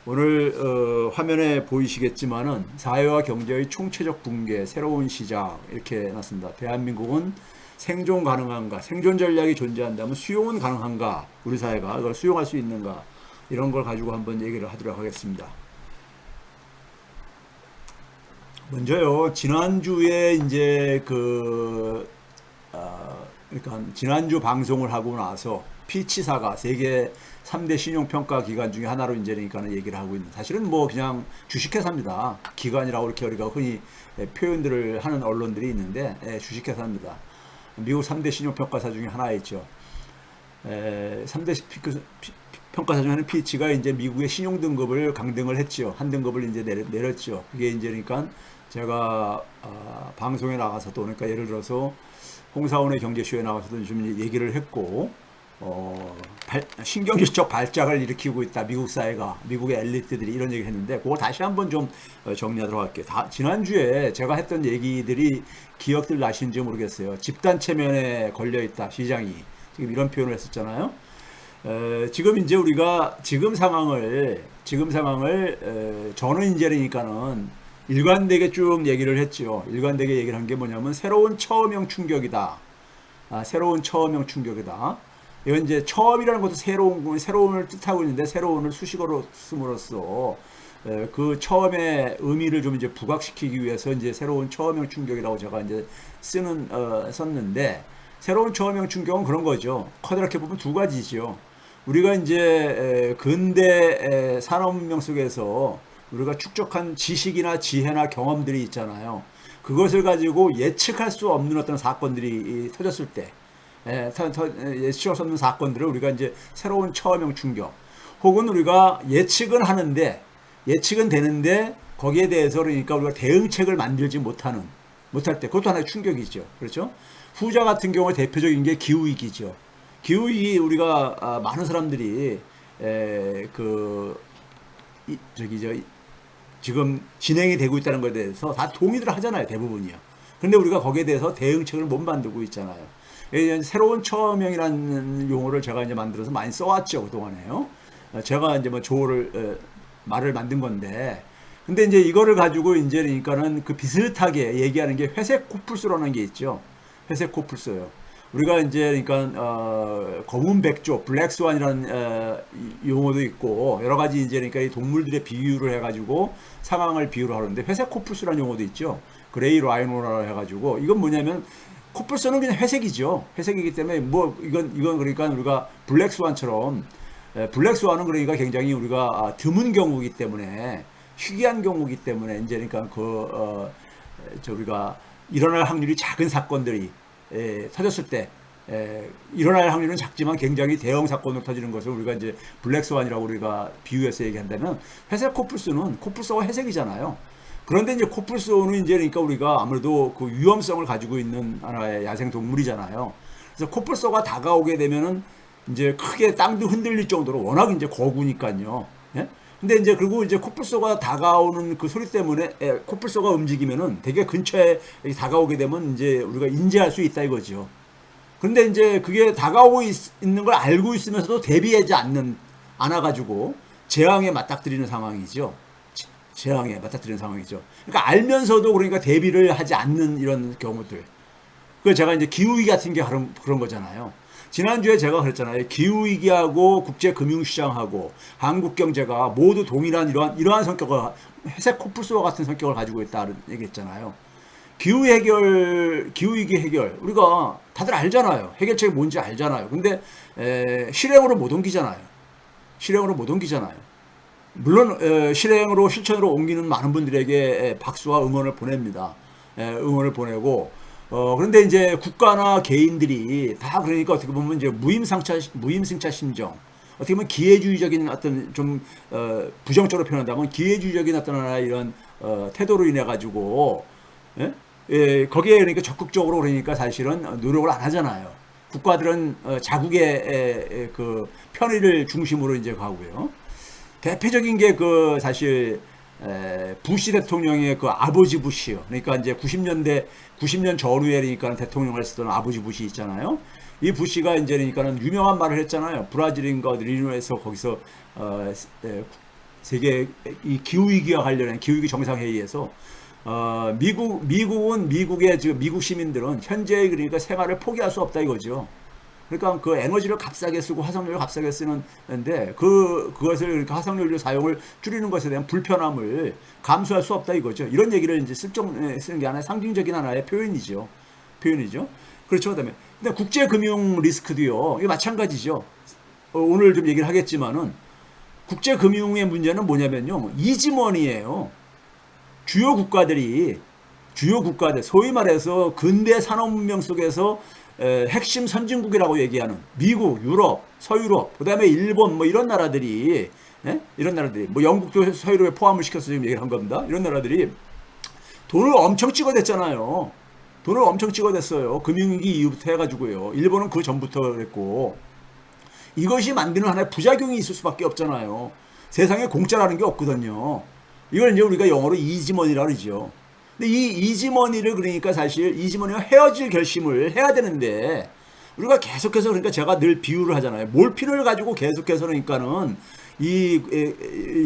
오늘 화면에 보이시겠지만은 사회와 경제의 총체적 붕괴, 새로운 시작 이렇게 해놨습니다. 대한민국은 생존 가능한가? 생존 전략이 존재한다면 수용은 가능한가? 우리 사회가 그걸 수용할 수 있는가? 이런 걸 가지고 한번 얘기를 하도록 하겠습니다. 먼저요, 지난주에 이제 그러니까 지난주 방송을 하고 나서 피치사가 세계 3대 신용평가 기관 중에 하나로 이제 그러니까는 얘기를 하고 있는, 사실은 뭐 그냥 주식회사입니다. 기관이라고 이렇게 우리가 흔히 표현들을 하는 언론들이 있는데 주식회사입니다. 미국 3대 신용평가사 중에 하나였죠. 3대 평가사 중에 하나는 피치가 이제 미국의 신용등급을 강등을 했죠. 한 등급을 이제 내렸죠. 그게 이제 그러니까 제가 방송에 나가서도, 그러니까 예를 들어서 홍사원의 경제쇼에 나가서도 좀 얘기를 했고, 신경질적 발작을 일으키고 있다. 미국 사회가, 미국의 엘리트들이 이런 얘기를 했는데, 그걸 다시 한번 좀 정리하도록 할게요. 지난주에 제가 했던 얘기들이 기억들 나시는지 모르겠어요. 집단 체면에 걸려 있다, 시장이. 지금 이런 표현을 했었잖아요. 지금 이제 우리가 지금 상황을 저는 이제 그러니까는 일관되게 쭉 얘기를 했죠. 일관되게 얘기를 한 게 뭐냐면 새로운 처음형 충격이다. 새로운 처음형 충격이다. 이건 이제 처음이라는 것도 새로운을 뜻하고 있는데, 새로운을 수식어로 씀으로써 그 처음의 의미를 좀 이제 부각시키기 위해서 이제 새로운 처음형 충격이라고 제가 이제 썼는데, 새로운 처음형 충격은 그런 거죠. 커다랗게 보면 두 가지죠. 우리가 이제 근대 산업문명 속에서 우리가 축적한 지식이나 지혜나 경험들이 있잖아요. 그것을 가지고 예측할 수 없는 어떤 사건들이 터졌을 때, 예측할 수 없는 사건들을 우리가 이제 새로운 처음형 충격, 혹은 우리가 예측은 되는데 거기에 대해서 그러니까 우리가 대응책을 만들지 못할 때, 그것도 하나의 충격이죠. 그렇죠? 후자 같은 경우에 대표적인 게 기후위기죠. 기후위기, 우리가 많은 사람들이 지금 진행이 되고 있다는 것에 대해서 다 동의를 하잖아요, 대부분이요. 그런데 우리가 거기에 대해서 대응책을 못 만들고 있잖아요. 새로운 처음형이라는 용어를 제가 이제 만들어서 많이 써왔죠, 그동안에요. 제가 이제 뭐 말을 만든 건데, 근데 이제 이거를 가지고 이제 그러니까는 그 비슷하게 얘기하는 게 회색 코뿔소라는 게 있죠. 회색 코뿔소요. 우리가 이제 그러니까 검은 백조, 블랙스완이라는 용어도 있고, 여러 가지 이제 그러니까 이 동물들의 비유를 해가지고 상황을 비유를 하는데, 회색 코뿔소라는 용어도 있죠. 그레이 라이노라고 해가지고, 이건 뭐냐면 코뿔소는 그냥 회색이죠. 회색이기 때문에 뭐 이건 그러니까 우리가 블랙스완처럼, 블랙스완은 그러니까 굉장히 우리가 드문 경우이기 때문에, 희귀한 경우이기 때문에 이제 그러니까 우리가 일어날 확률이 작은 사건들이 터졌을 때, 일어날 확률은 작지만 굉장히 대형 사건으로 터지는 것을 우리가 이제 블랙스완이라고 우리가 비유해서 얘기한다면, 회색 코뿔소가 회색이잖아요. 그런데 이제 코뿔소는 이제 그러니까 우리가 아무래도 그 위험성을 가지고 있는 하나의 야생 동물이잖아요. 그래서 코뿔소가 다가오게 되면은 이제 크게 땅도 흔들릴 정도로, 워낙 이제 거구니까요. 예? 근데 이제 그리고 이제 코뿔소가 다가오는 그 소리 때문에, 코뿔소가 움직이면은 되게 근처에 다가오게 되면 이제 우리가 인지할 수 있다 이거죠. 그런데 이제 그게 다가오고 있는 걸 알고 있으면서도 대비하지 않아가지고 재앙에 맞닥뜨리는 상황이죠. 재앙에 맞닥뜨리는 상황이죠. 그러니까 알면서도 그러니까 대비를 하지 않는 이런 경우들. 그 제가 이제 기후위기 같은 게 그런 거잖아요. 지난주에 제가 그랬잖아요. 기후위기하고 국제금융시장하고 한국경제가 모두 동일한 이러한 성격을, 회색 코뿔소와 같은 성격을 가지고 있다는 얘기했잖아요. 기후위기 해결, 우리가 다들 알잖아요. 해결책이 뭔지 알잖아요. 근데 실행으로 못 옮기잖아요. 물론 실천으로 옮기는 많은 분들에게 박수와 응원을 보냅니다. 응원을 보내고, 그런데 이제 국가나 개인들이 다 그러니까 어떻게 보면 이제 무임승차 심정, 어떻게 보면 기회주의적인 어떤 좀 부정적으로 표현한다면 기회주의적인 어떤 하나의 이런 태도로 인해 가지고, 거기에 그러니까 적극적으로 그러니까 사실은 노력을 안 하잖아요. 국가들은 자국의 그 편의를 중심으로 이제 가고요. 대표적인 게 그 사실 부시 대통령의 그 아버지 부시요. 그러니까 이제 90년 전후에 그러니까 대통령을 쓰던 아버지 부시 있잖아요. 이 부시가 이제 그러니까는 유명한 말을 했잖아요. 브라질인가 어디 일본에서 거기서 세계 이 기후 위기와 관련한 기후 위기 정상회의에서 미국의 지금 미국 시민들은 현재의 그러니까 생활을 포기할 수 없다 이거죠. 그러니까 그 에너지를 값싸게 쓰고 화석연료를 값싸게 쓰는데 그것을 그러니까 화석연료 사용을 줄이는 것에 대한 불편함을 감수할 수 없다 이거죠. 이런 얘기를 이제 쓰는 게 하나의 상징적인 하나의 표현이죠. 그렇죠. 그다음에 근데 국제 금융 리스크도요. 이게 마찬가지죠. 오늘 좀 얘기를 하겠지만은 국제 금융의 문제는 뭐냐면요. 이지머니예요. 주요 국가들 소위 말해서 근대 산업문명 속에서 핵심 선진국이라고 얘기하는 미국, 유럽, 서유럽, 그다음에 일본 뭐 이런 나라들이 뭐 영국도 서유럽에 포함을 시켜서 지금 얘기를 한 겁니다. 이런 나라들이 돈을 엄청 찍어댔잖아요. 돈을 엄청 찍어댔어요. 금융위기 이후부터 해가지고요. 일본은 그 전부터 그랬고 이것이 만드는 하나의 부작용이 있을 수밖에 없잖아요. 세상에 공짜라는 게 없거든요. 이걸 이제 우리가 영어로 이지머니라고 그러죠. 근데 이 이지머니를 그러니까 사실 이지머니와 헤어질 결심을 해야 되는데 우리가 계속해서 그러니까 제가 늘 비유를 하잖아요. 몰핀을 가지고 계속해서 그러니까는 이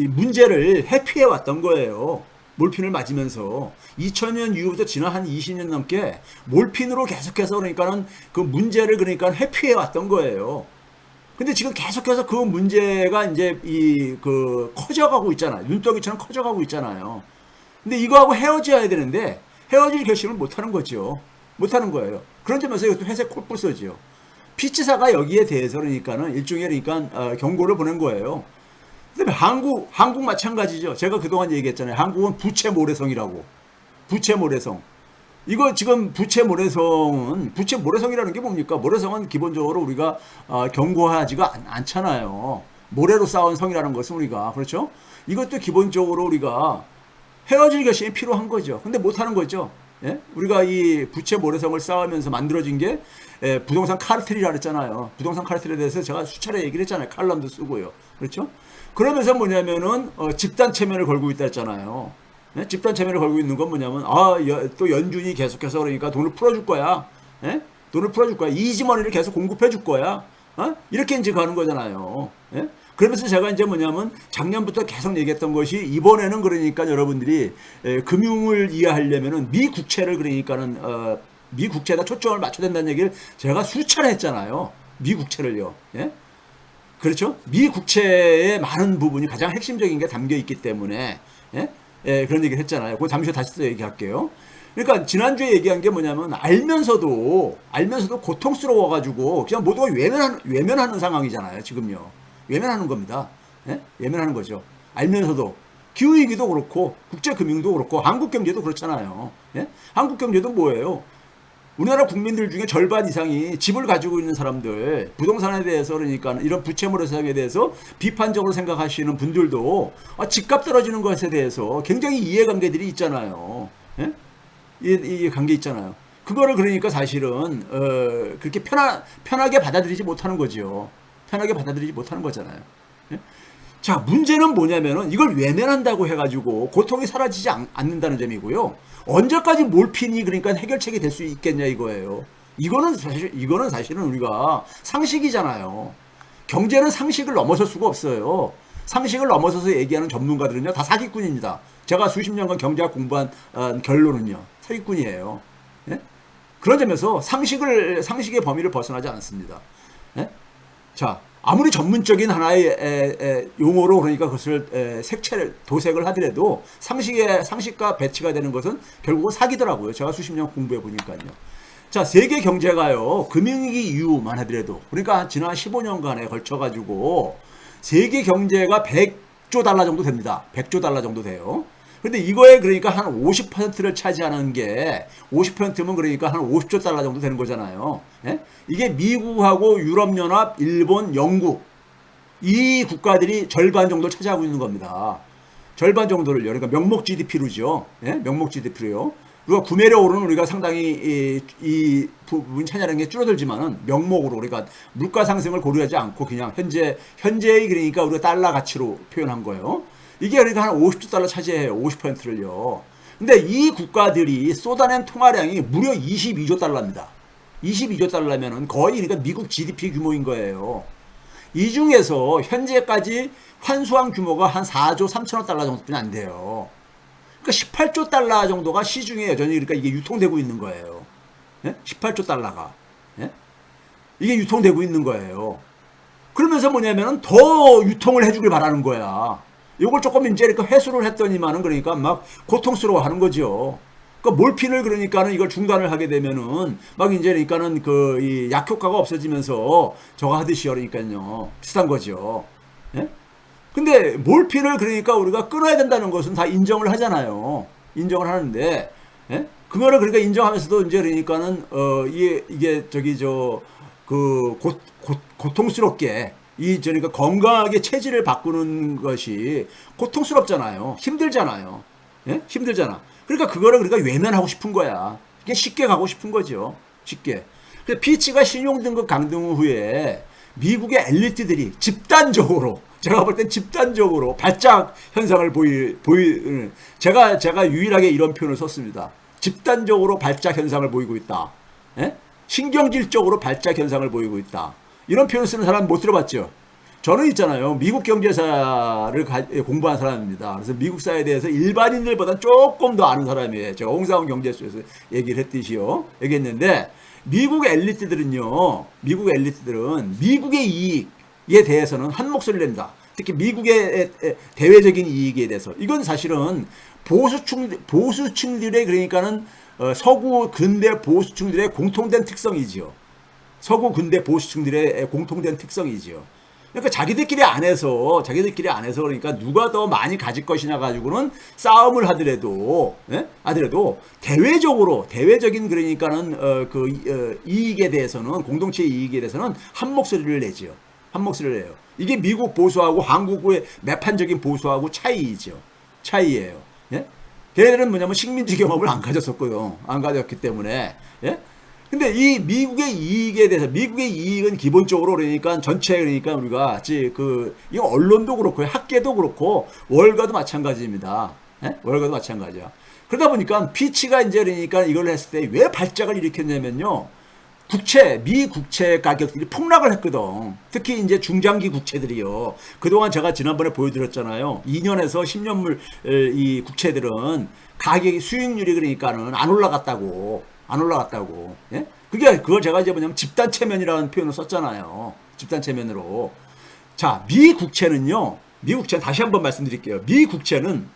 문제를 회피해 왔던 거예요. 몰핀을 맞으면서 2000년 이후부터 지난 한 20년 넘게 몰핀으로 계속해서 그러니까는 그 문제를 그러니까 회피해 왔던 거예요. 근데 지금 계속해서 그 문제가 이제 커져가고 있잖아요. 눈덩이처럼 커져가고 있잖아요. 근데 이거하고 헤어져야 되는데 헤어질 결심을 못하는 거죠. 못하는 거예요. 그런 점에서 이것도 회색 콜불소지요. 피치사가 여기에 대해서 그러니까는 일종의 그러니까 경고를 보낸 거예요. 그다음에 한국 마찬가지죠. 제가 그동안 얘기했잖아요. 한국은 부채 모래성이라고. 부채 모래성. 이거 지금 부채 모래성이라는 게 뭡니까? 모래성은 기본적으로 우리가 경고하지가 않잖아요. 모래로 쌓은 성이라는 것은 우리가 그렇죠? 이것도 기본적으로 우리가 헤어질 결심이 필요한 거죠. 근데 못하는 거죠. 예? 우리가 이 부채 모래성을 쌓으면서 만들어진 게 부동산 카르텔이라 그랬잖아요. 부동산 카르텔에 대해서 제가 수차례 얘기를 했잖아요. 칼럼도 쓰고요. 그렇죠? 그러면서 뭐냐면은 집단 체면을 걸고 있다 했잖아요. 예? 집단 체면을 걸고 있는 건 뭐냐면 또 연준이 계속해서 그러니까 돈을 풀어줄 거야. 예? 돈을 풀어줄 거야. 이지머니를 계속 공급해 줄 거야. 이렇게 이제 가는 거잖아요. 예? 그러면서 제가 이제 뭐냐면 작년부터 계속 얘기했던 것이 이번에는 그러니까 여러분들이 금융을 이해하려면은 미국채를 그러니까는 미국채에다 초점을 맞춰야 된다는 얘기를 제가 수차례 했잖아요. 미국채를요. 예? 그렇죠? 미국채의 많은 부분이 가장 핵심적인 게 담겨 있기 때문에 예? 그런 얘기를 했잖아요. 그거 잠시 다시 또 얘기할게요. 그러니까 지난주에 얘기한 게 뭐냐면 알면서도 고통스러워가지고 그냥 모두가 외면하는 상황이잖아요. 지금요. 외면하는 겁니다. 예? 외면하는 거죠. 알면서도 기후위기도 그렇고 국제금융도 그렇고 한국경제도 그렇잖아요. 예? 한국경제도 뭐예요? 우리나라 국민들 중에 절반 이상이 집을 가지고 있는 사람들, 부동산에 대해서 그러니까 이런 부채물 회사에 대해서 비판적으로 생각하시는 분들도 집값 떨어지는 것에 대해서 굉장히 이해관계들이 있잖아요. 예? 이 관계 있잖아요. 그거를 그러니까 사실은 그렇게 편하게 받아들이지 못하는 거죠. 편하게 받아들이지 못하는 거잖아요. 예? 자, 문제는 뭐냐면은 이걸 외면한다고 해가지고 고통이 사라지지 않는다는 점이고요. 언제까지 몰핀이 그러니까 해결책이 될 수 있겠냐 이거예요. 이거는 사실은 우리가 상식이잖아요. 경제는 상식을 넘어설 수가 없어요. 상식을 넘어서서 얘기하는 전문가들은요 다 사기꾼입니다. 제가 수십 년간 경제학 공부한 결론은요 사기꾼이에요. 예? 그런 점에서 상식의 범위를 벗어나지 않습니다. 예? 자, 아무리 전문적인 하나의 용어로 그러니까 그것을 도색을 하더라도 상식과 배치가 되는 것은 결국은 사기더라고요. 제가 수십 년 공부해 보니까요. 자, 세계 경제가요 금융위기 이후만 하더라도 그러니까 지난 15년간에 걸쳐가지고 세계 경제가 100조 달러 정도 됩니다. 100조 달러 정도 돼요. 근데 이거에 그러니까 한 50%를 차지하는 게 50%면 그러니까 한 50조 달러 정도 되는 거잖아요. 예? 이게 미국하고 유럽연합, 일본, 영국 이 국가들이 절반 정도를 차지하고 있는 겁니다. 절반 정도를요. 그러니까 명목 GDP로죠. 예? 명목 GDP로요. 우리가 구매력으로는 우리가 상당히 이 부분 차지하는 게 줄어들지만은 명목으로 우리가 물가 상승을 고려하지 않고 그냥 현재의 그러니까 우리가 달러 가치로 표현한 거예요. 이게 그러니까 한 50조 달러 차지해요. 50%를요. 근데 이 국가들이 쏟아낸 통화량이 무려 22조 달러입니다. 22조 달러면은 거의 그러니까 미국 GDP 규모인 거예요. 이 중에서 현재까지 환수한 규모가 한 4조 3천억 달러 정도뿐이 안 돼요. 그러니까 18조 달러 정도가 시중에 여전히 그러니까 이게 유통되고 있는 거예요. 예? 18조 달러가. 예? 이게 유통되고 있는 거예요. 그러면서 뭐냐면은 더 유통을 해주길 바라는 거야. 이걸 조금 이제 이렇게 회수를 했더니만은 그러니까 막 고통스러워 하는 거죠. 그러니까 몰핀을 그러니까는 이걸 중단을 하게 되면은 막 이제 그러니까는 그 이 약효과가 없어지면서 저거 하듯이 그러니까요. 비슷한 거죠. 예? 근데 몰핀을 그러니까 우리가 끊어야 된다는 것은 다 인정을 하잖아요. 인정을 하는데, 예? 그거를 그러니까 인정하면서도 이제 그러니까는 이게 저기 그 고통스럽게 그러니까 건강하게 체질을 바꾸는 것이 고통스럽잖아요. 힘들잖아요. 예? 힘들잖아. 그러니까 그거를 그러니까 외면하고 싶은 거야. 그냥 쉽게 가고 싶은 거죠. 쉽게. 그래서 피치가 신용등급 강등 후에 미국의 엘리트들이 집단적으로 제가 볼 땐 집단적으로 발작 현상을 제가 유일하게 이런 표현을 썼습니다. 집단적으로 발작 현상을 보이고 있다. 예? 신경질적으로 발작 현상을 보이고 있다. 이런 표현을 쓰는 사람 못 들어봤죠? 저는 있잖아요. 미국 경제사를 공부한 사람입니다. 그래서 미국사에 대해서 일반인들보다 조금 더 아는 사람이에요. 제가 홍사원 경제쇼에서 얘기를 했듯이요. 얘기했는데 미국 엘리트들은 미국의 이익에 대해서는 한 목소리를 낸다. 특히 미국의 대외적인 이익에 대해서. 이건 사실은 보수층들의 그러니까는 서구 근대 보수층들의 공통된 특성이지요. 서구 근대 보수층들의 공통된 특성이지요. 그러니까 자기들끼리 안에서 그러니까 누가 더 많이 가질 것이냐 가지고는 싸움을 하더라도 대외적인 그러니까는 이익에 대해서는 공동체 이익에 대해서는 한 목소리를 내지요. 한 목소리를 내요. 이게 미국 보수하고 한국의 매판적인 보수하고 차이예요. 예? 걔네들은 뭐냐면 식민지 경험을 안 가졌었거든. 안 가졌기 때문에. 예? 근데 이 미국의 이익에 대해서 미국의 이익은 기본적으로 그러니까 전체 그러니까 우리가 이거 언론도 그렇고 학계도 그렇고 월가도 마찬가지입니다. 예? 월가도 마찬가지야. 그러다 보니까 피치가 이제 그러니까 이걸 했을 때 왜 발작을 일으켰냐면요. 미 국채 가격들이 폭락을 했거든. 특히 이제 중장기 국채들이요. 그동안 제가 지난번에 보여드렸잖아요. 2년에서 10년물 이 국채들은 가격이 수익률이 그러니까는 안 올라갔다고. 예? 그걸 제가 이제 뭐냐면 집단체면이라는 표현을 썼잖아요. 집단체면으로. 자, 미 국채는 다시 한번 말씀드릴게요. 미 국채는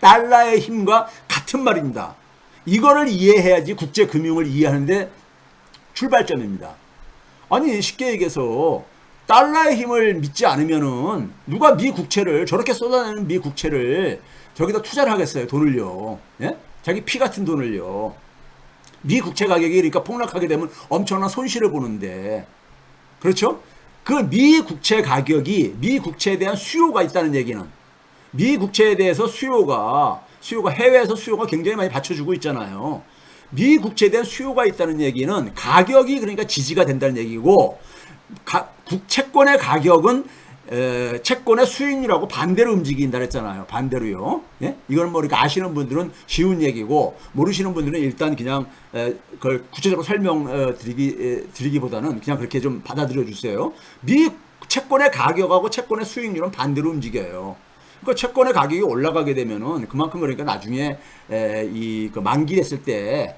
달러의 힘과 같은 말입니다. 이거를 이해해야지 국제금융을 이해하는데 출발점입니다. 아니, 쉽게 얘기해서 달러의 힘을 믿지 않으면은 누가 미 국채를 저렇게 쏟아내는 미 국채를 저기다 투자를 하겠어요. 돈을요. 예? 자기 피 같은 돈을요. 미 국채 가격이 그러니까 폭락하게 되면 엄청난 손실을 보는데, 그렇죠? 그 미 국채 가격이 미 국채에 대한 수요가 있다는 얘기는 미 국채에 대해서 수요가 해외에서 수요가 굉장히 많이 받쳐주고 있잖아요. 미 국채에 대한 수요가 있다는 얘기는 가격이 그러니까 지지가 된다는 얘기고, 채권의 가격은 채권의 수익률하고 반대로 움직인다 그랬잖아요. 반대로요. 예? 이거는 뭐 그러니까 아시는 분들은 쉬운 얘기고 모르시는 분들은 일단 그냥 그걸 구체적으로 드리기보다는 그냥 그렇게 좀 받아들여 주세요. 미 채권의 가격하고 채권의 수익률은 반대로 움직여요. 그러니까 채권의 가격이 올라가게 되면은 그만큼 그러니까 나중에 그 만기했을 때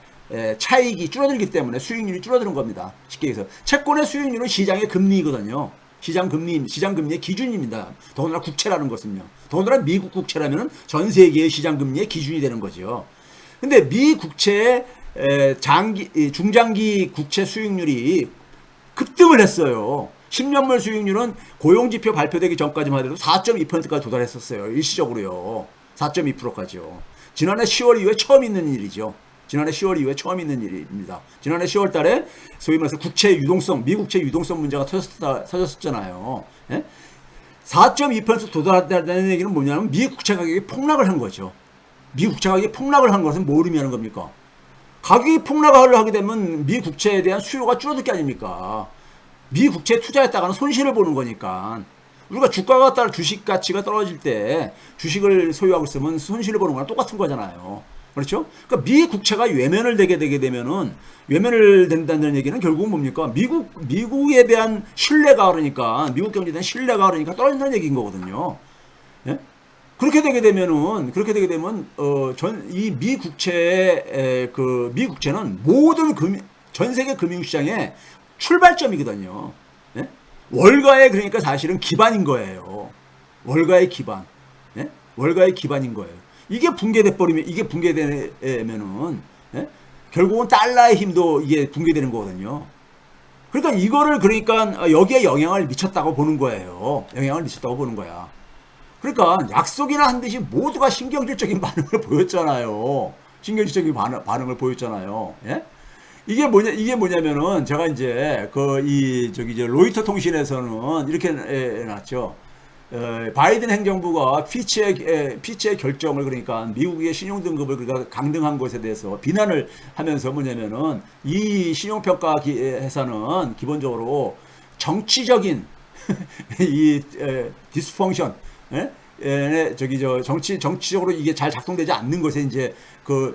차익이 줄어들기 때문에 수익률이 줄어드는 겁니다. 쉽게 얘기해서 채권의 수익률은 시장의 금리거든요. 시장 금리의 기준입니다. 더군다나 국채라는 것은요. 더군다나 미국 국채라면 전 세계의 시장 금리의 기준이 되는 거죠. 근데 미 국채의 중장기 국채 수익률이 급등을 했어요. 10년물 수익률은 고용지표 발표되기 전까지만 하더라도 4.2%까지 도달했었어요. 일시적으로요. 4.2%까지요. 지난해 10월 이후에 처음 있는 일이죠. 지난해 10월 이후에 처음 있는 일입니다. 지난해 10월 달에 소위 말해서 미 국채 유동성 문제가 터졌었잖아요. 예? 4.2% 도달했다는 얘기는 뭐냐면 미 국채 가격이 폭락을 한 거죠. 미 국채 가격이 폭락을 한 것은 뭘 의미하는 겁니까? 가격이 폭락을 하게 되면 미 국채에 대한 수요가 줄어들 게 아닙니까? 미 국채에 투자했다가는 손실을 보는 거니까. 우리가 주가가 따라 주식 가치가 떨어질 때 주식을 소유하고 있으면 손실을 보는 거랑 똑같은 거잖아요. 그렇죠? 그러니까 미 국채가 외면을 되게 되면은 외면을 된다는 얘기는 결국은 뭡니까? 미국에 대한 신뢰가 그러니까 미국 경제에 대한 신뢰가 그러니까 떨어진다는 얘기인 거거든요. 예? 그렇게 되게 되면 전 이 미 국채의 미 국채는 모든 전 세계 금융시장의 출발점이거든요. 예? 월가의 그러니까 사실은 기반인 거예요. 월가의 기반. 예? 월가의 기반인 거예요. 이게 붕괴되면은 예? 결국은 달러의 힘도 이게 붕괴되는 거거든요. 그러니까 이거를 그러니까 여기에 영향을 미쳤다고 보는 거예요. 영향을 미쳤다고 보는 거야. 그러니까 약속이나 한 듯이 모두가 신경질적인 반응을 보였잖아요. 신경질적인 반응을 보였잖아요. 예? 이게 뭐냐면은 제가 이제 저기 로이터 통신에서는 이렇게 해놨죠. 바이든 행정부가 피치의 결정을 그러니까 미국의 신용 등급을 그러니까 강등한 것에 대해서 비난을 하면서 뭐냐면은 이 신용평가 회사는 기본적으로 정치적인 이 디스펑션 정치적으로 이게 잘 작동되지 않는 것에 이제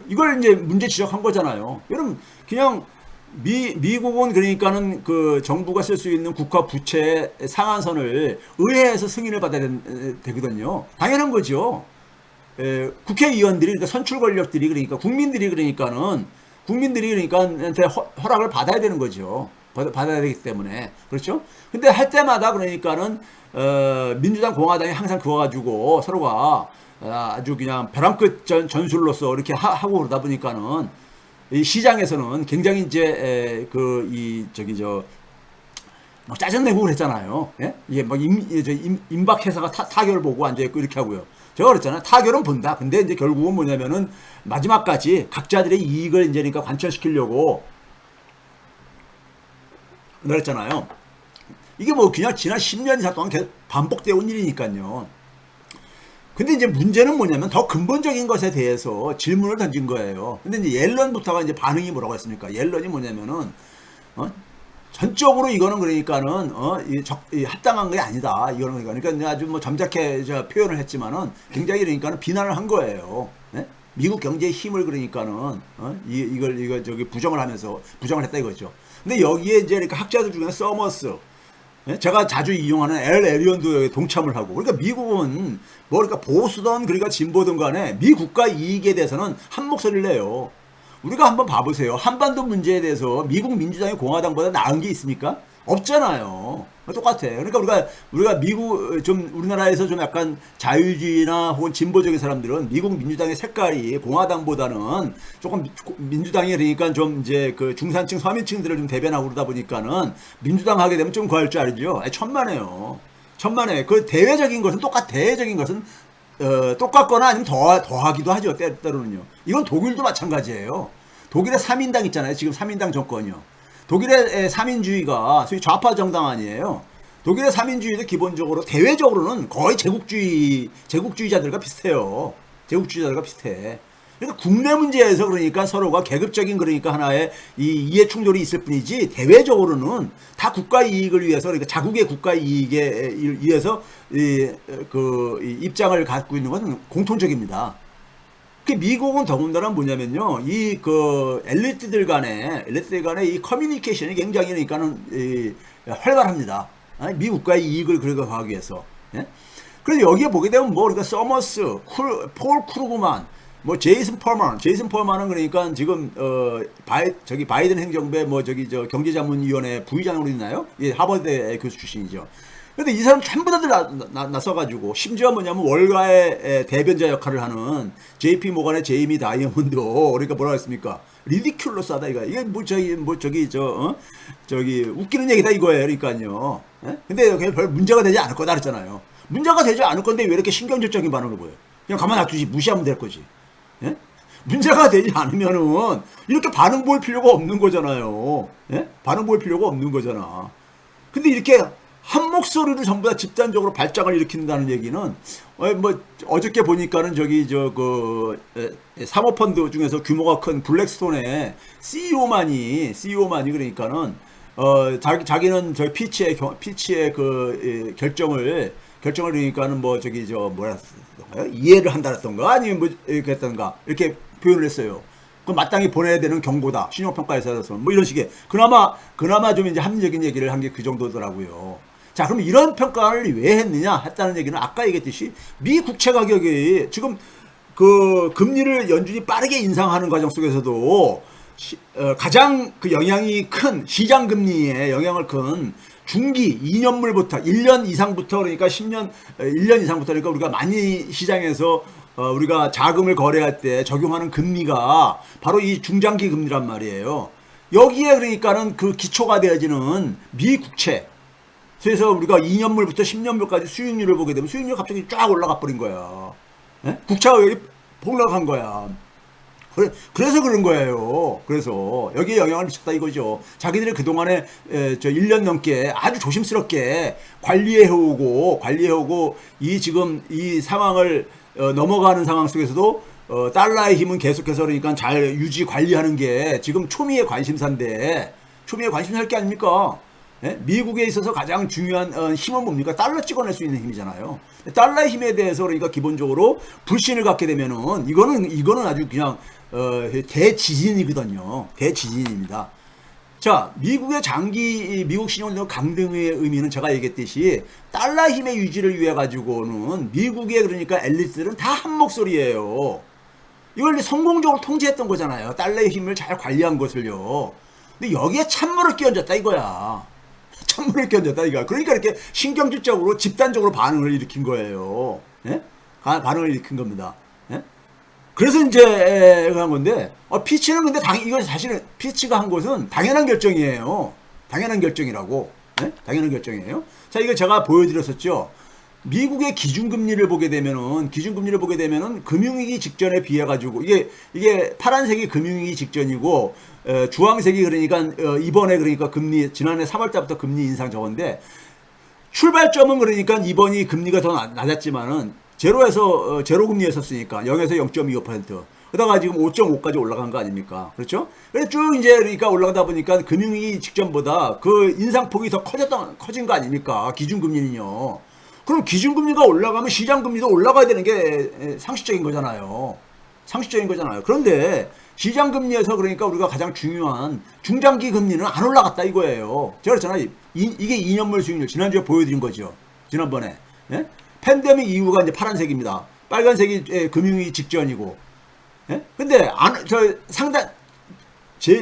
이걸 이제 문제 지적한 거잖아요. 여러분 그냥 미국은 그러니까는 정부가 쓸 수 있는 국가 부채 상한선을 의회에서 승인을 받아야 되거든요. 당연한 거죠. 국회의원들이 그러니까 선출 권력들이 그러니까 국민들이 그러니까 한테 허락을 받아야 되는 거죠. 받아야 되기 때문에 그렇죠. 근데 할 때마다 그러니까는 민주당 공화당이 항상 그거 가지고 서로가 아주 그냥 벼랑 끝 전술로서 이렇게 하고 그러다 보니까는 이 시장에서는 굉장히 이제 막 짜증내고 그랬잖아요. 예? 이게 막 임박 회사가 타결을 보고 앉아 있고 이렇게 하고요. 제가 그랬잖아요. 타결은 본다. 근데 이제 결국은 뭐냐면은 마지막까지 각자들의 이익을 이제 그러니까 관철시키려고 그랬잖아요. 이게 뭐 그냥 지난 10년 이상 동안 계속 반복되어 온 일이니까요. 근데 이제 문제는 뭐냐면 더 근본적인 것에 대해서 질문을 던진 거예요. 근데 이제 옐런부터가 이제 반응이 뭐라고 했습니까? 옐런이 뭐냐면은, 전적으로 이거는 그러니까는, 이 합당한 게 아니다. 이거는 그러니까 아주 뭐 점잖게 표현을 했지만은 굉장히 그러니까는 비난을 한 거예요. 네? 미국 경제의 힘을 그러니까는, 이걸 부정을 했다 이거죠. 근데 여기에 이제 그러니까 학자들 중에 서머스, 제가 자주 이용하는 엘 에리언도 동참을 하고 그러니까 미국은 뭐 그러니까 보수든 그러니까 진보든 간에 미 국가 이익에 대해서는 한 목소리를 내요. 우리가 한번 봐보세요. 한반도 문제에 대해서 미국 민주당이 공화당보다 나은 게 있습니까? 없잖아요. 똑같아. 그러니까 우리가 우리나라에서 좀 약간 자유주의나 혹은 진보적인 사람들은 미국 민주당의 색깔이 공화당보다는 조금 민주당이 그러니까 좀 이제 중산층 서민층들을 좀 대변하고 그러다 보니까는 민주당 하게 되면 좀 구할 줄 알죠. 천만에요. 천만에. 대외적인 것은 대외적인 것은 똑같거나 아니면 더하기도 하죠. 때로는요. 이건 독일도 마찬가지예요. 독일의 3인당 있잖아요. 지금 3인당 정권이요. 독일의 3인주의가 소위 좌파 정당 아니에요. 독일의 3인주의도 기본적으로 대외적으로는 거의 제국주의자들과 비슷해요. 제국주의자들과 비슷해. 그러니까 국내 문제에서 그러니까 서로가 계급적인 그러니까 하나의 이해 충돌이 있을 뿐이지 대외적으로는 다 국가 이익을 위해서 그러니까 자국의 국가 이익에 위해서 이 입장을 갖고 있는 것은 공통적입니다. 미국은 더군다나 뭐냐면요, 엘리트들 간의 이 커뮤니케이션이 굉장히 그러니까는 활발합니다. 미국과의 이익을 그러니까 가기 위해서. 예? 그래서 여기에 보게 되면 뭐 그러니까 서머스, 폴 크루그만, 뭐 제이슨 펄만은 그러니까 지금 바이든 행정부의 경제자문위원회 부의장으로 있나요? 예, 하버드 교수 출신이죠. 근데 이 사람 전부 다들 나서가지고 심지어 뭐냐면 월가의 대변자 역할을 하는 JP 모간의 제이미 다이아몬드도 그러니까 뭐라 했습니까? 리디큘러스하다 이거. 이게 웃기는 얘기다 이거예요. 그러니까요. 예? 근데 별 문제가 되지 않을 거다 그랬잖아요. 문제가 되지 않을 건데 왜 이렇게 신경질적인 반응을 보여요? 그냥 가만 놔두지 무시하면 될 거지. 예? 문제가 되지 않으면은 이렇게 반응 보일 필요가 없는 거잖아요. 예? 반응 보일 필요가 없는 거잖아. 근데 이렇게 한 목소리로 전부 다 집단적으로 발작을 일으킨다는 얘기는 어저께 보니까는 사모펀드 중에서 규모가 큰 블랙스톤의 CEO만이 그러니까는 자기는 피치의 결정을 그러니까는 이해를 한다던가 아니면 뭐 이렇게 했던가 이렇게 표현을 했어요. 그 마땅히 보내야 되는 경고다. 신용평가에서 뭐 이런 식의 그나마 좀 이제 합리적인 얘기를 한 게 그 정도더라고요. 자, 그럼 이런 평가를 왜 했느냐 했다는 얘기는 아까 얘기했듯이 미 국채 가격이 지금 그 금리를 연준이 빠르게 인상하는 과정 속에서도 가장 그 영향이 큰 시장 금리에 영향을 큰 중기 2년물부터 1년 이상부터 그러니까 10년 1년 이상부터 그러니까 우리가 많이 시장에서 우리가 자금을 거래할 때 적용하는 금리가 바로 이 중장기 금리란 말이에요. 여기에 그러니까는 그 기초가 되어지는 미국채. 그래서 우리가 2년물부터 10년물까지 수익률을 보게 되면 수익률이 갑자기 쫙 올라가 버린 거야. 예? 국채가 여기 폭락한 거야. 그래서 그런 거예요. 그래서 여기에 영향을 미쳤다 이거죠. 자기들이 그동안에 1년 넘게 아주 조심스럽게 관리해오고 이 지금 이 상황을 넘어가는 상황 속에서도 달러의 힘은 계속해서 그러니까 잘 유지 관리하는 게 지금 초미의 관심사인데 초미의 관심사일 게 아닙니까? 예? 미국에 있어서 가장 중요한 힘은 뭡니까? 달러 찍어낼 수 있는 힘이잖아요. 달러의 힘에 대해서 그러니까 기본적으로 불신을 갖게 되면은 이거는 아주 그냥 대지진이거든요. 대지진입니다. 자, 미국의 장기 미국 신용 강등의 의미는 제가 얘기했듯이 달러 힘의 유지를 위해 가지고는 미국의 그러니까 엘리트들은 다 한 목소리예요. 이걸 성공적으로 통제했던 거잖아요. 달러의 힘을 잘 관리한 것을요. 근데 여기에 찬물을 끼얹었다 이거야. 찬물을 끼얹었다 이거야. 그러니까 이렇게 신경질적으로 집단적으로 반응을 일으킨 거예요. 예? 반응을 일으킨 겁니다. 예? 그래서 이제 한 건데 피치는 근데 이건 사실은 피치가 한 것은 당연한 결정이에요. 당연한 결정이라고. 네? 당연한 결정이에요. 자, 이거 제가 보여드렸었죠. 미국의 기준금리를 보게 되면은 금융위기 직전에 비해 가지고 이게 파란색이 금융위기 직전이고 주황색이 그러니까 이번에 그러니까 금리 지난해 3월 달부터 금리 인상 저건데 출발점은 그러니까 이번이 금리가 더 낮았지만은 제로 금리였었으니까 0에서 0.25%. 그러다가 지금 5.5까지 올라간 거 아닙니까? 그렇죠? 그래서 쭉 이제 그러니까 올라가다 보니까 금융위기 직전보다 그 인상폭이 더 커진 거 아닙니까? 기준금리는요. 그럼 기준금리가 올라가면 시장금리도 올라가야 되는 게 상식적인 거잖아요. 상식적인 거잖아요. 그런데 시장금리에서 그러니까 우리가 가장 중요한 중장기 금리는 안 올라갔다 이거예요. 제가 그랬잖아요. 이게 2년물 수익률 지난주에 보여드린 거죠. 지난번에. 예? 팬데믹 이후가 이제 파란색입니다. 빨간색이 금융위기 직전이고. 예? 근데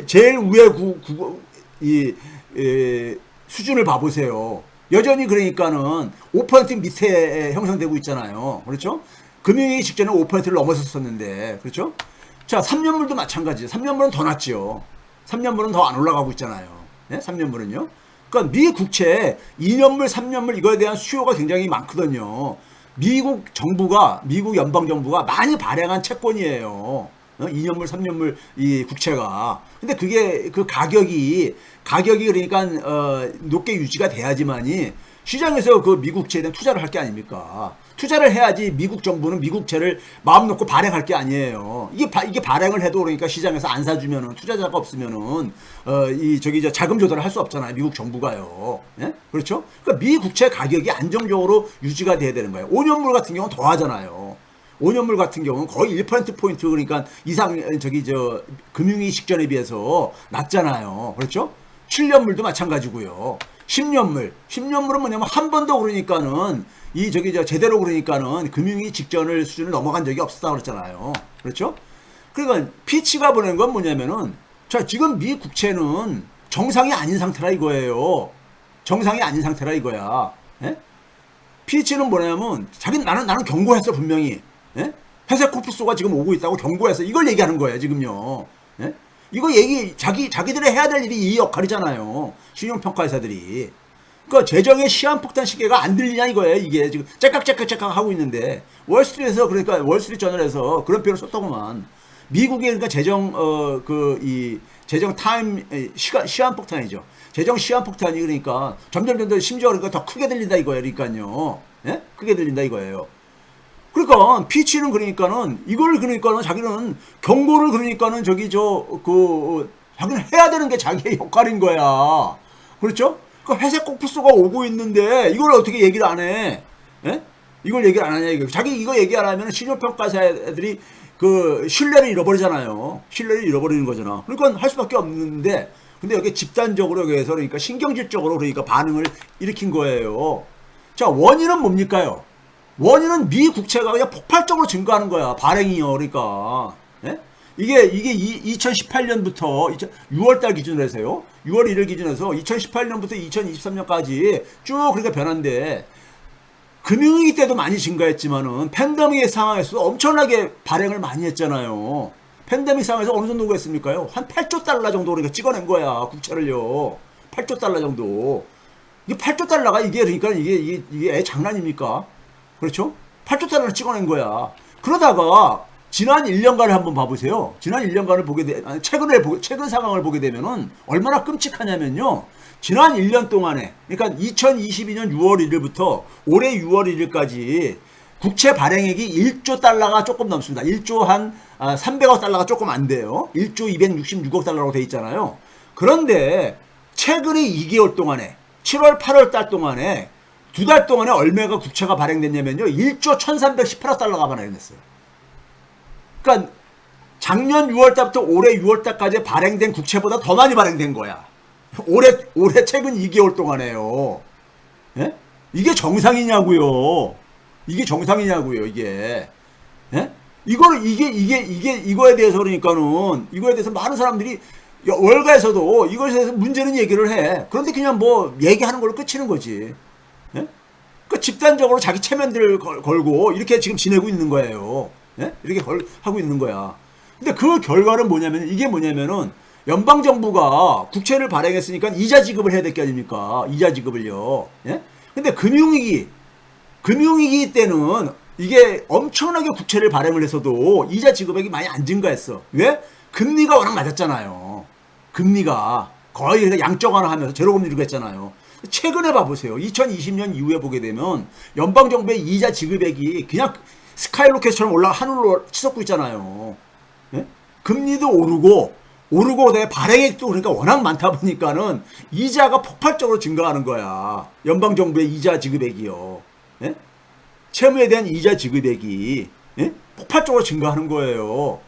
제일 위에 수준을 봐보세요. 여전히 그러니까는 5% 밑에 형성되고 있잖아요. 그렇죠? 금융위기 직전에 5%를 넘어섰었는데, 그렇죠? 자, 3년물도 마찬가지죠. 3년물은 더 낮죠. 3년물은 더 안 올라가고 있잖아요. 네? 3년물은요. 그러니까 미 국채 2년물, 3년물 이거에 대한 수요가 굉장히 많거든요. 미국 연방정부가 많이 발행한 채권이에요. 2년물, 3년물 이 국채가. 근데 그게 그 가격이 그러니까 높게 유지가 돼야지만이 시장에서 그 미국채에 대한 투자를 할 게 아닙니까? 투자를 해야지 미국 정부는 미국채를 마음 놓고 발행할 게 아니에요. 이게 발행을 해도 그러니까 시장에서 안 사주면은 투자자가 없으면은 자금 조달을 할 수 없잖아요. 미국 정부가요. 예? 그렇죠? 그러니까 미국채 가격이 안정적으로 유지가 돼야 되는 거예요. 5년물 같은 경우는 더 하잖아요. 5년물 같은 경우는 거의 1%포인트 그러니까 이상 금융위기 직전에 비해서 낮잖아요. 그렇죠? 7년물도 마찬가지고요. 10년물은 뭐냐면 한 번도 그러니까는 제대로 그러니까는 금융위기 직전을 수준을 넘어간 적이 없었다 그랬잖아요. 그렇죠? 그러니까 피치가 보낸 건 뭐냐면은 자, 지금 미 국채는 정상이 아닌 상태라 이거예요. 정상이 아닌 상태라 이거야. 예? 피치는 뭐냐면 나는 경고했어 분명히. 예? 회색 코프소가 지금 오고 있다고 경고해서 이걸 얘기하는 거예요 지금요. 예? 이거 자기들이 해야 될 일이 이 역할이잖아요. 신용평가회사들이. 그러니까 재정의 시한폭탄 시계가 안 들리냐 이거예요. 이게 지금 째깍째깍 하고 있는데 월스트리트에서 그러니까 월스트리트 저널에서 그런 표현을 썼더구만. 미국의 그러니까 재정 타임 시한폭탄이죠. 재정 시한폭탄이 그러니까 점점 심지어 그러니까 더 크게 들린다 이거예요. 그러니까요. 예? 크게 들린다 이거예요. 그러니까 피치는 그러니까는 이걸 그러니까는 자기는 경고를 그러니까는 자기는 해야 되는 게 자기의 역할인 거야. 그렇죠? 그 회색 코프소가 오고 있는데 이걸 어떻게 얘기를 안 해? 예? 이걸 얘기를 안 하냐 이거. 자기 이거 얘기 안 하면 신용평가사들이 그 신뢰를 잃어버리잖아요. 신뢰를 잃어버리는 거잖아. 그러니까 할 수밖에 없는데, 근데 여기 집단적으로 여기에서 그러니까 신경질적으로 그러니까 반응을 일으킨 거예요. 자, 원인은 뭡니까요? 원인은 미 국채가 그냥 폭발적으로 증가하는 거야. 발행이요. 그러니까. 예? 이게 2018년부터 6월달 기준으로 해서요. 6월 1일 기준으로 해서 2018년부터 2023년까지 쭉 그러니까 변한데, 금융위기 때도 많이 증가했지만은 팬데믹의 상황에서 엄청나게 발행을 많이 했잖아요. 팬데믹 상황에서 어느 정도가 했습니까요? 한 8조 달러 정도 그러니까 찍어낸 거야. 국채를요. 8조 달러 정도. 이게 8조 달러가 이게 그러니까 이게 애 장난입니까? 그렇죠? 8조 달러를 찍어낸 거야. 그러다가 지난 1년간을 한번 봐보세요. 지난 1년간을 보게 최근 상황을 보게 되면은 얼마나 끔찍하냐면요. 지난 1년 동안에, 그러니까 2022년 6월 1일부터 올해 6월 1일까지 국채 발행액이 1조 달러가 조금 넘습니다. 1조 한 300억 달러가 조금 안 돼요. 1조 266억 달러로 돼 있잖아요. 그런데 최근에 2개월 동안에 7월 8월 달 동안에 두 달 동안에 얼마가 국채가 발행됐냐면요. 1조 1318억 달러가 발행됐어요. 그러니까 작년 6월 달부터 올해 6월 달까지 발행된 국채보다 더 많이 발행된 거야. 올해 최근 2개월 동안에요. 예? 이게 정상이냐고요. 이게 정상이냐고요, 이게. 예? 이거에 대해서 그러니까는, 이거에 대해서 많은 사람들이 월가에서도 이거에 대해서 문제는 얘기를 해. 그런데 그냥 뭐 얘기하는 걸로 끝이는 거지. 예? 그 집단적으로 자기 체면들을 걸고 이렇게 지금 지내고 있는 거예요. 예? 이렇게 하고 있는 거야. 근데 그 결과는 뭐냐면, 이게 뭐냐면은, 연방정부가 국채를 발행했으니까 이자 지급을 해야 될 게 아닙니까? 이자 지급을요. 예? 근데 금융위기 때는 이게 엄청나게 국채를 발행을 했어도 이자 지급액이 많이 안 증가했어. 왜? 금리가 워낙 낮았잖아요. 금리가 거의 양적완화 하면서 제로금리로 했잖아요. 최근에 봐보세요. 2020년 이후에 보게 되면 연방정부의 이자 지급액이 그냥 스카이로켓처럼 하늘로 치솟고 있잖아요. 예? 금리도 오르고 내 발행액도 그러니까 워낙 많다 보니까는 이자가 폭발적으로 증가하는 거야. 연방정부의 이자 지급액이요. 예? 채무에 대한 이자 지급액이 예? 폭발적으로 증가하는 거예요.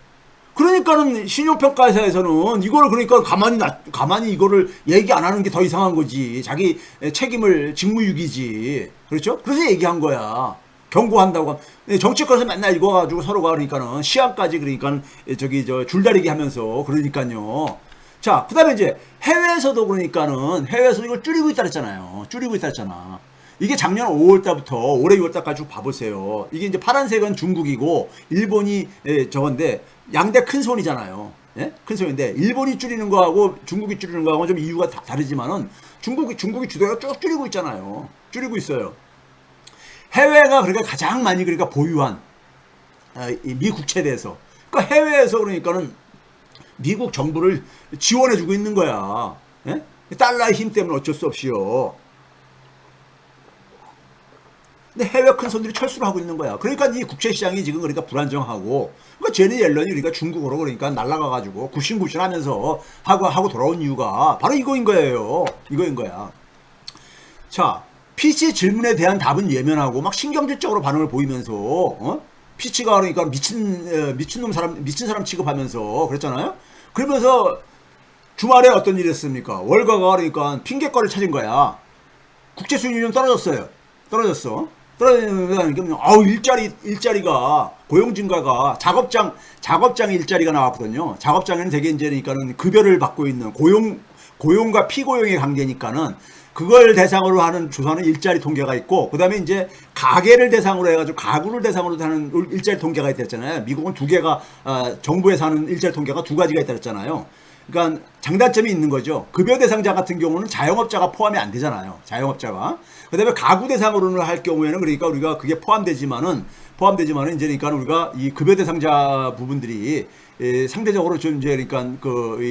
그러니까는 신용평가사에서는 이거를 그러니까 가만히 이거를 얘기 안 하는 게 더 이상한 거지. 자기 책임을 직무유기지. 그렇죠? 그래서 얘기한 거야. 경고한다고. 정치권에서 맨날 읽어가지고 서로가 그러니까는 시안까지 그러니까 줄다리기 하면서 그러니까요. 자, 그 다음에 이제 해외에서도 그러니까는 해외에서 이걸 줄이고 있다 그랬잖아요. 줄이고 있다 그랬잖아. 이게 작년 5월 달부터 올해 6월 달까지 쭉 봐보세요. 이게 이제 파란색은 중국이고 일본이 저건데 양대 큰 손이잖아요. 예? 큰 손인데 일본이 줄이는 거하고 중국이 줄이는 거하고 좀 이유가 다르지만은 중국이 주도가 쭉 줄이고 있잖아요. 줄이고 있어요. 해외가 그러니까 가장 많이 그러니까 보유한 이 미국채에 대해서, 그러니까 해외에서 그러니까는 미국 정부를 지원해주고 있는 거야. 예? 달러의 힘 때문에 어쩔 수 없이요. 근데 해외 큰 손들이 철수를 하고 있는 거야. 그러니까 이 국채 시장이 지금 그러니까 불안정하고, 그러니까 제니 옐런이 그러니까 중국으로 그러니까 날아가가지고 굽신굽신하면서 하고 돌아온 이유가 바로 이거인 거예요. 이거인 거야. 자. 피치 질문에 대한 답은 예면하고 막 신경질적으로 반응을 보이면서 피치가 그러니까 미친 사람 취급하면서 그랬잖아요. 그러면서 주말에 어떤 일이 있습니까? 월가가 그러니까 핑계거리를 찾은 거야. 국제 수익률이 좀 떨어졌어. 떨어지는 아우 일자리가 고용 증가가 작업장 일자리가 나왔거든요. 작업장에는 되게 이제 그러니까는 급여를 받고 있는 고용과 피고용의 관계니까는 그걸 대상으로 하는 조사는 일자리 통계가 있고, 그 다음에 이제 가게를 대상으로 해가지고 가구를 대상으로 하는 일자리 통계가 있댔잖아요. 미국은 두 개가, 정부에서 하는 일자리 통계가 두 가지가 있댔잖아요. 그러니까 장단점이 있는 거죠. 급여 대상자 같은 경우는 자영업자가 포함이 안 되잖아요. 자영업자가. 그 다음에 가구 대상으로는 할 경우에는 그러니까 우리가 그게 포함되지만은 이제 그러니까 우리가 이 급여 대상자 부분들이 상대적으로 좀 이제 그러니까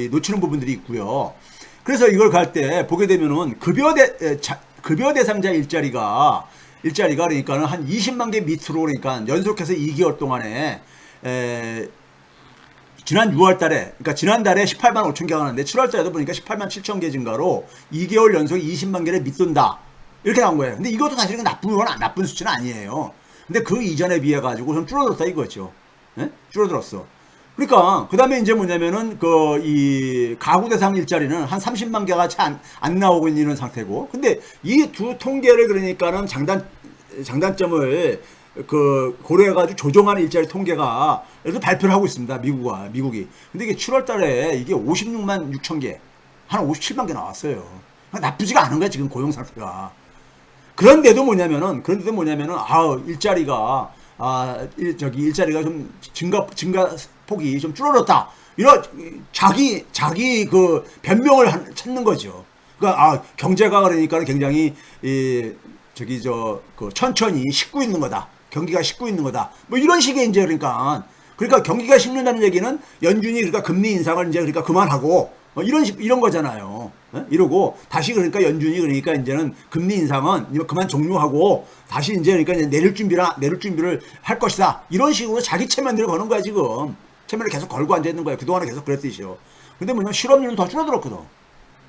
놓치는 부분들이 있고요. 그래서 이걸 갈 때 보게 되면은 급여 대상자 일자리가 그러니까는 한 20만 개 밑으로 그러니까 연속해서 2개월 동안에 지난 6월 달에, 그러니까 지난달에 18만 5천 개가 나왔는데 7월 달에도 보니까 18만 7천 개 증가로 2개월 연속 20만 개를 밑돈다. 이렇게 나온 거예요. 근데 이것도 사실은 나쁜 수치는 아니에요. 근데 그 이전에 비해 가지고 좀 줄어들었다 이거죠. 예? 줄어들었어. 그러니까 그 다음에 이제 뭐냐면은 그 이 가구 대상 일자리는 한 30만 개가 채 안 나오고 있는 상태고, 근데 이 두 통계를 그러니까는 장단점을 그 고려해가지고 조정하는 일자리 통계가 그래서 발표를 하고 있습니다. 미국이. 근데 이게 7월 달에 이게 56만 6천 개, 한 57만 개 나왔어요. 나쁘지가 않은 거야, 지금 고용 상태가. 그런데도 뭐냐면은, 일자리가, 일자리가 좀 증가 폭이 좀 줄어들었다. 이런, 자기 그 변명을 찾는 거죠. 그러니까, 경제가 그러니까 굉장히, 천천히 식고 있는 거다. 경기가 식고 있는 거다. 뭐 이런 식의 이제 그러니까 경기가 식는다는 얘기는 연준이 그러니까 금리 인상을 이제 그러니까 그만하고, 이런 거잖아요. 이러고 다시 그러니까 연준이 그러니까 이제는 금리 인상은 그만 종료하고 다시 이제 그러니까 이제 내릴 준비를 할 것이다. 이런 식으로 자기 체면들을 거는 거야 지금. 체면을 계속 걸고 앉아 있는 거야. 그동안에 계속 그랬듯이요. 근데 뭐냐면 실업률은 더 줄어들었거든.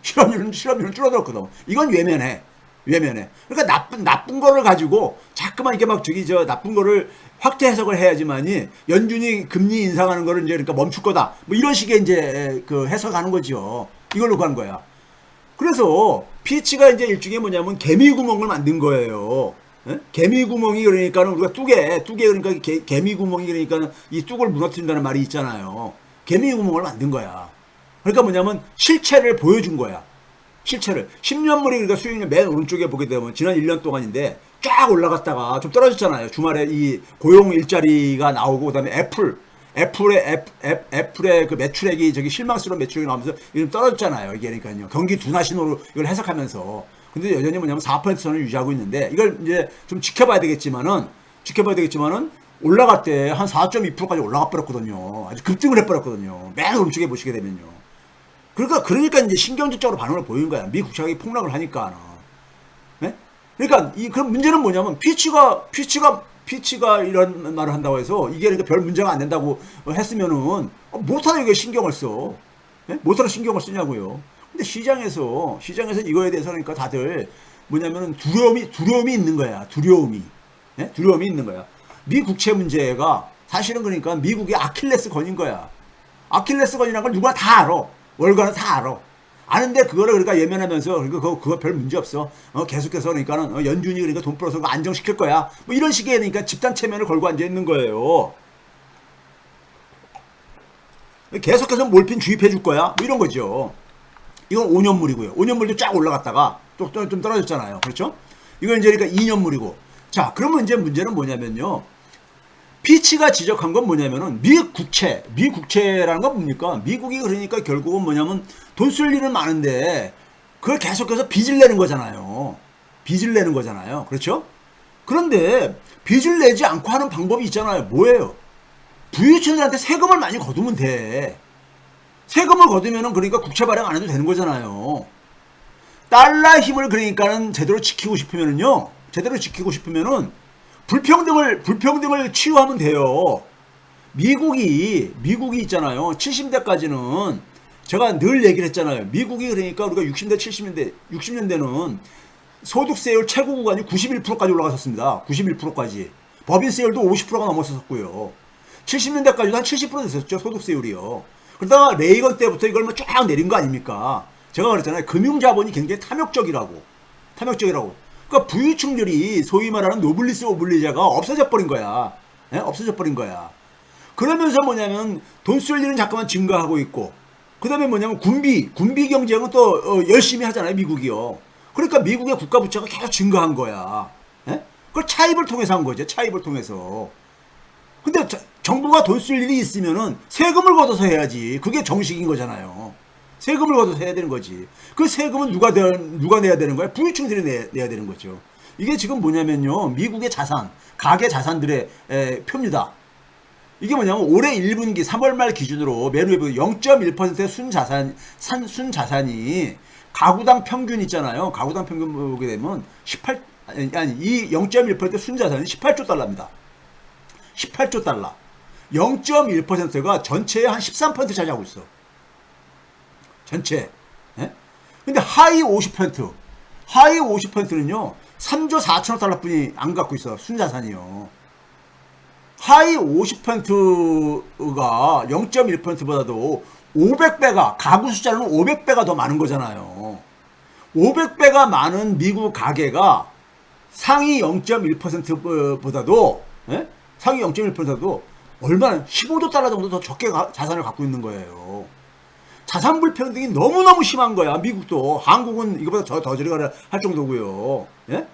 실업률은 줄어들었거든. 이건 외면해. 그러니까 나쁜 거를 가지고 자꾸만 이게 막 나쁜 거를 확대 해석을 해야지만이 연준이 금리 인상하는 거를 이제 그러니까 멈출 거다. 뭐 이런 식의 이제 그 해석하는 거죠. 이걸로 가는 거야. 그래서 피치가 이제 일종의 뭐냐면 개미구멍을 만든 거예요. 예? 개미구멍이 그러니까는 우리가 뚝에 그러니까 개미구멍이 그러니까 이 뚝을 무너뜨린다는 말이 있잖아요. 개미구멍을 만든 거야. 그러니까 뭐냐면 실체를 보여준 거야. 실체를. 10년물이 그러니까 수익률 맨 오른쪽에 보게 되면 지난 1년 동안인데 쫙 올라갔다가 좀 떨어졌잖아요. 주말에 이 고용 일자리가 나오고 그다음에 애플의 그 매출액이 실망스러운 매출액이 나오면서 좀 떨어졌잖아요. 이게 그러니까요. 경기 둔화 신호로 이걸 해석하면서. 근데 여전히 뭐냐면 4%선을 유지하고 있는데 이걸 이제 좀 지켜봐야 되겠지만은 올라갈 때 한 4.2%까지 올라가 버렸거든요. 아주 급등을 해버렸거든요. 맨 오른쪽에 보시게 되면요. 그러니까 이제 신경질적으로 반응을 보이는 거야. 미 국채가격이 폭락을 하니까. 네? 그러니까 그럼 문제는 뭐냐면 피치가 이런 말을 한다고 해서 이게 그러니까 별 문제가 안 된다고 했으면은 못하는 이게 신경을 써. 네? 못하는 신경을 쓰냐고요. 근데 시장에서 이거에 대해서 그러니까 다들 뭐냐면은 두려움이 있는 거야. 네? 두려움이 있는 거야. 미 국채 문제가 사실은 그러니까 미국의 아킬레스건인 거야. 아킬레스건이라는 걸 누가 다 알아. 월가는 다 알아. 아는데 그거를 그러니까 예면하면서 그러니까 그거 별 문제 없어. 계속해서 그러니까는 연준이 그러니까 돈 풀어서 안정시킬 거야. 뭐 이런 식의 그러니까 집단 체면을 걸고 앉아 있는 거예요. 계속해서 몰핀 주입해 줄 거야. 뭐 이런 거죠. 이건 5년물이고요. 5년물도 쫙 올라갔다가 또 좀 떨어졌잖아요. 그렇죠? 이건 이제 그러니까 2년물이고. 자, 그러면 이제 문제는 뭐냐면요. 피치가 지적한 건 뭐냐면은 미국채라는 건 뭡니까? 미국이 그러니까 결국은 뭐냐면 돈 쓸 일은 많은데 그걸 계속해서 빚을 내는 거잖아요. 그렇죠? 그런데 빚을 내지 않고 하는 방법이 있잖아요. 뭐예요? 부유층들한테 세금을 많이 거두면 돼. 세금을 거두면은 그러니까 국채 발행 안 해도 되는 거잖아요. 달러 힘을 그러니까는 제대로 지키고 싶으면은 불평등을 치유하면 돼요. 미국이 있잖아요. 70대까지는 제가 늘 얘기를 했잖아요. 미국이 그러니까 우리가 60년대는 소득세율 최고 구간이 91%까지 올라갔었습니다. 91%까지. 법인세율도 50%가 넘었었고요. 70년대까지도 한 70% 됐었죠. 소득세율이요. 그러다가 레이건 때부터 이걸 뭐 쫙 내린 거 아닙니까? 제가 그랬잖아요. 금융자본이 굉장히 탐욕적이라고. 그러니까 부유층들이 소위 말하는 노블리스 오블리자가 없어져 버린 거야. 그러면서 뭐냐면 돈 쓸 일은 잠깐만 증가하고 있고, 그 다음에 뭐냐면 군비 경쟁은 또 열심히 하잖아요. 미국이요. 그러니까 미국의 국가 부채가 계속 증가한 거야. 그걸 차입을 통해서 한 거죠. 근데 정부가 돈 쓸 일이 있으면은 세금을 걷어서 해야지. 그게 정식인 거잖아요. 세금을 걷어서 해야 되는 거지. 그 세금은 누가 내야 되는 거야? 부유층들이 내야 되는 거죠. 이게 지금 뭐냐면요. 미국의 가계 자산들의 표입니다. 이게 뭐냐면 올해 1분기 3월 말 기준으로 메루에브 0.1%의 순자산이 가구당 평균 있잖아요. 가구당 평균 보게 되면 이 0.1%의 순자산이 18조 달러입니다. 18조 달러. 0.1%가 전체의 한 13% 차지하고 있어. 전체. 근데 하위 50%는요 3조 4천억 달러뿐이 안 갖고 있어. 순자산이요. 하위 50%가 0.1%보다도 500배가, 가구 숫자는 500배가 더 많은 거잖아요. 500배가 많은 미국 가계가 상위 0.1%보다도, 예? 상위 0.1%도 얼마나 15조 달러 정도 더 적게 자산을 갖고 있는 거예요. 자산 불평등이 너무너무 심한 거야. 미국도. 한국은 이거보다 더 저리가라 할 정도고요. 예?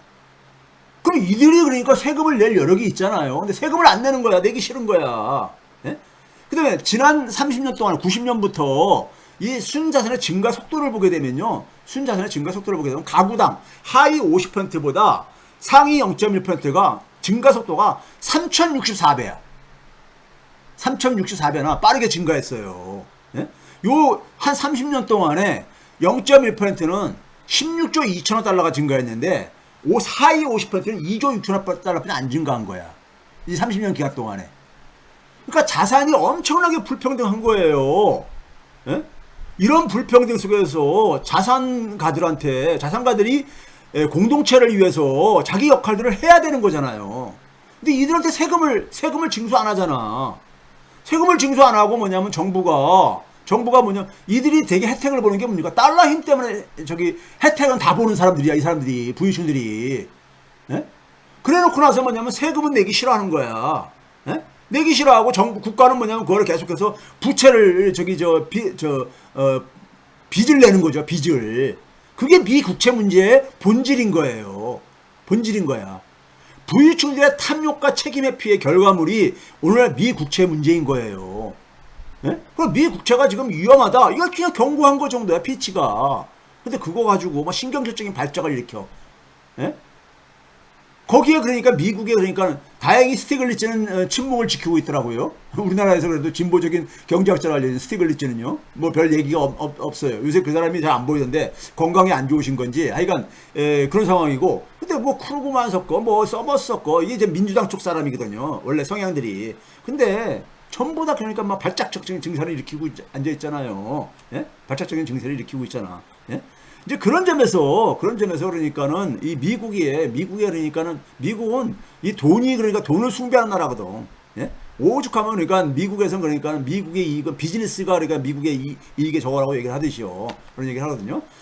그럼 이들이 그러니까 세금을 낼 여력이 있잖아요. 근데 세금을 안 내는 거야. 내기 싫은 거야. 예? 그 다음에 지난 30년 동안, 90년부터 이 순자산의 증가 속도를 보게 되면요. 순자산의 증가 속도를 보게 되면 가구당 하위 50%보다 상위 0.1%가 증가 속도가 3064배야. 3064배나 빠르게 증가했어요. 예? 요 한 30년 동안에 0.1%는 16조 2천억 달러가 증가했는데 하위 50%는 2조 6천억 달러뿐이 안 증가한 거야. 이 30년 기간 동안에. 그러니까 자산이 엄청나게 불평등한 거예요. 예? 이런 불평등 속에서 자산가들이 공동체를 위해서 자기 역할들을 해야 되는 거잖아요. 근데 이들한테 세금을 징수 안 하잖아. 세금을 징수 안 하고 뭐냐면 정부가 뭐냐, 이들이 되게 혜택을 보는 게 뭡니까? 달러 힘 때문에 혜택은 다 보는 사람들이야, 이 사람들이, 부유층들이. 예? 그래 놓고 나서 뭐냐면 세금은 내기 싫어하는 거야. 예? 내기 싫어하고 국가는 뭐냐면 그거를 계속해서 부채를 빚을 내는 거죠, 빚을. 그게 미국채 문제의 본질인 거예요. 본질인 거야. 부유층들의 탐욕과 책임 회피의 결과물이 오늘날 미국채 문제인 거예요. 예? 그럼 미국채가 지금 위험하다. 이거 그냥 경고한 거 정도야, 피치가. 근데 그거 가지고 뭐 신경질적인 발작을 일으켜. 예? 거기에 그러니까 미국에 그러니까 다행히 스티글리츠는 침묵을 지키고 있더라고요. 우리나라에서 그래도 진보적인 경제학자로 알려진 스티글리츠는요. 뭐 별 얘기가 없어요. 요새 그 사람이 잘 안 보이던데 건강이 안 좋으신 건지 하여간 그런 상황이고. 근데 뭐 크루그만 섞어 뭐 서머스 섞어 이게 이제 민주당 쪽 사람이거든요. 원래 성향들이. 근데 전부 다 그러니까 막 발작적인 증세를 일으키고 앉아 있잖아요. 예? 발작적인 증세를 일으키고 있잖아. 예? 이제 그런 점에서 그러니까는 이 미국에 그러니까는 미국은 이 돈이 그러니까 돈을 숭배하는 나라거든. 예? 오죽하면 그러니까 미국에선 그러니까 미국의 이익은 비즈니스가 그러니까 미국의 이익에 저거라고 얘기를 하듯이요. 그런 얘기를 하거든요.